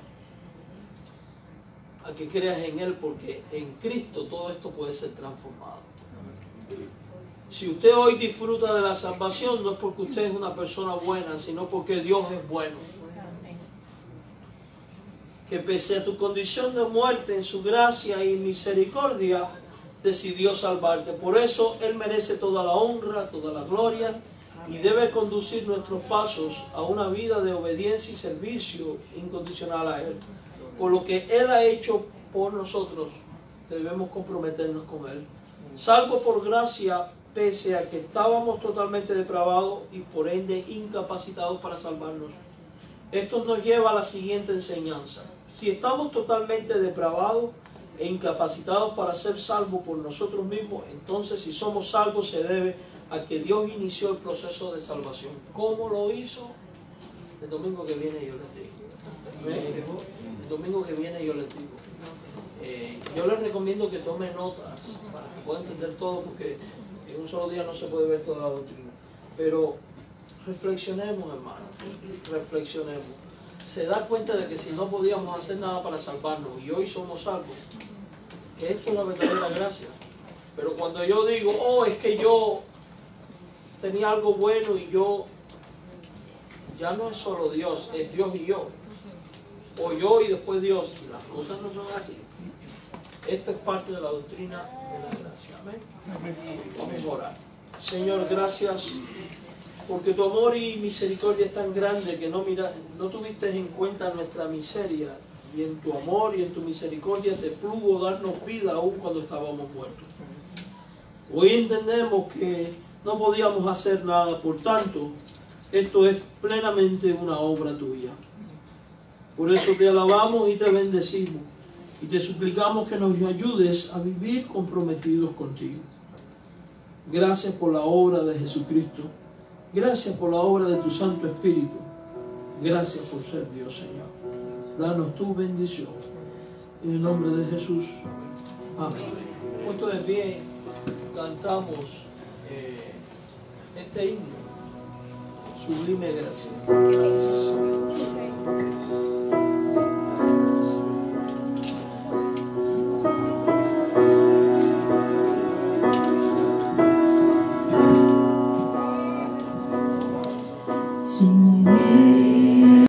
a que creas en Él, porque en Cristo todo esto puede ser transformado. Si usted hoy disfruta de la salvación, no es porque usted es una persona buena, sino porque Dios es bueno. Que pese a tu condición de muerte, en su gracia y misericordia, decidió salvarte. Por eso Él merece toda la honra, toda la gloria, y debe conducir nuestros pasos a una vida de obediencia y servicio incondicional a Él. Por lo que Él ha hecho por nosotros, debemos comprometernos con Él. Salvo por gracia, pese a que estábamos totalmente depravados y por ende incapacitados para salvarnos. Esto nos lleva a la siguiente enseñanza. Si estamos totalmente depravados e incapacitados para ser salvos por nosotros mismos, entonces si somos salvos se debe a que Dios inició el proceso de salvación. ¿Cómo lo hizo? El domingo que viene yo les digo. El domingo que viene yo les digo. Yo les recomiendo que tomen notas para que puedan entender todo, porque en un solo día no se puede ver toda la doctrina. Pero reflexionemos, hermanos, reflexionemos. Se da cuenta de que si no podíamos hacer nada para salvarnos y hoy somos salvos, que esto es la verdadera gracia. Pero cuando yo digo, oh, es que yo tenía algo bueno y yo, ya no es solo Dios, es Dios y yo. O yo y después Dios. Y las cosas no son así. Esto es parte de la doctrina de la gracia. Amén. Vamos a orar. Señor, gracias porque tu amor y misericordia es tan grande que no tuviste en cuenta nuestra miseria, y en tu amor y en tu misericordia te plugo darnos vida aún cuando estábamos muertos. Hoy entendemos que no podíamos hacer nada, por tanto, esto es plenamente una obra tuya. Por eso te alabamos y te bendecimos, y te suplicamos que nos ayudes a vivir comprometidos contigo. Gracias por la obra de Jesucristo. Gracias por la obra de tu Santo Espíritu. Gracias por ser Dios, Señor. Danos tu bendición. En el nombre de Jesús. Amén. Puesto de pie, cantamos este himno. Sublime gracia.